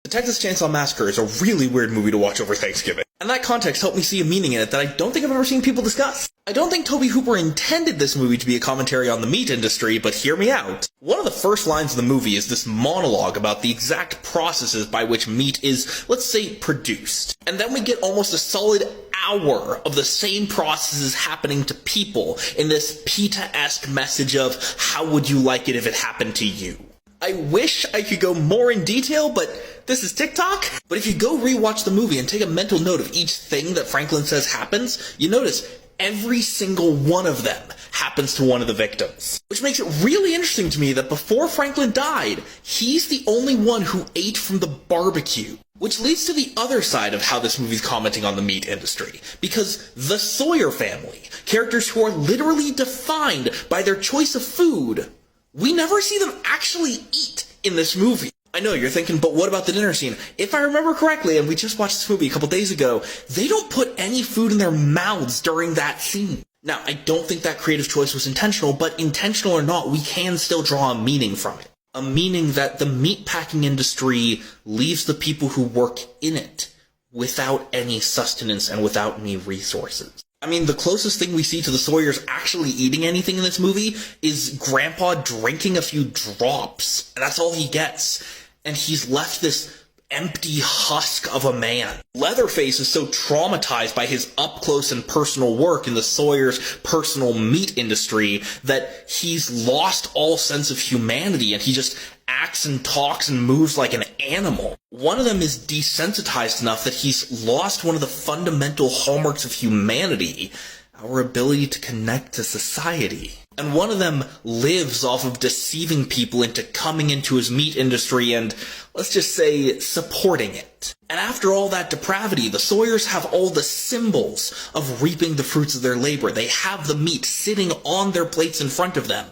The Texas Chainsaw Massacre is a really weird movie to watch over Thanksgiving, and that context helped me see a meaning in it that I don't think I've ever seen people discuss. I don't think Tobe Hooper intended this movie to be a commentary on the meat industry, but hear me out. One of the first lines of the movie is this monologue about the exact processes by which meat is, let's say, produced. And then we get almost a solid hour of the same processes happening to people in this PETA-esque message of, how would you like it if it happened to you? I wish I could go more in detail, but this is TikTok. But if you go rewatch the movie and take a mental note of each thing that Franklin says happens, you notice every single one of them happens to one of the victims. Which makes it really interesting to me that before Franklin died, he's the only one who ate from the barbecue. Which leads to the other side of how this movie's commenting on the meat industry. Because the Sawyer family, characters who are literally defined by their choice of food, we never see them actually eat in this movie. I know, you're thinking, but what about the dinner scene? If I remember correctly, and we just watched this movie a couple days ago, they don't put any food in their mouths during that scene. Now, I don't think that creative choice was intentional, but intentional or not, we can still draw a meaning from it. A meaning that the meatpacking industry leaves the people who work in it without any sustenance and without any resources. I mean, the closest thing we see to the Sawyers actually eating anything in this movie is Grandpa drinking a few drops. And that's all he gets. And he's left this empty husk of a man. Leatherface is so traumatized by his up-close and personal work in the Sawyers' personal meat industry that he's lost all sense of humanity, and he just acts and talks and moves like an animal. One of them is desensitized enough that he's lost one of the fundamental hallmarks of humanity, our ability to connect to society. And one of them lives off of deceiving people into coming into his meat industry and, let's just say, supporting it. And after all that depravity, the Sawyers have all the symbols of reaping the fruits of their labor. They have the meat sitting on their plates in front of them.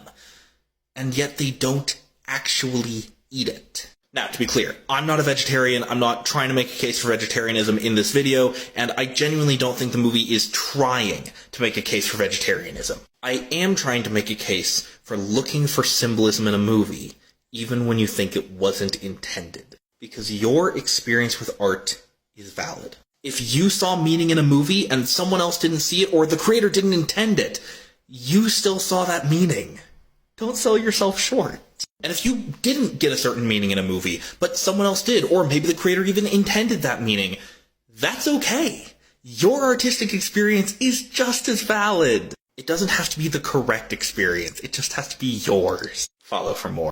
And yet they don't actually eat it. Now, to be clear, I'm not a vegetarian, I'm not trying to make a case for vegetarianism in this video, and I genuinely don't think the movie is trying to make a case for vegetarianism. I am trying to make a case for looking for symbolism in a movie, even when you think it wasn't intended. Because your experience with art is valid. If you saw meaning in a movie and someone else didn't see it, or the creator didn't intend it, you still saw that meaning. Don't sell yourself short. And if you didn't get a certain meaning in a movie, but someone else did, or maybe the creator even intended that meaning, that's okay. Your artistic experience is just as valid. It doesn't have to be the correct experience. It just has to be yours. Follow for more.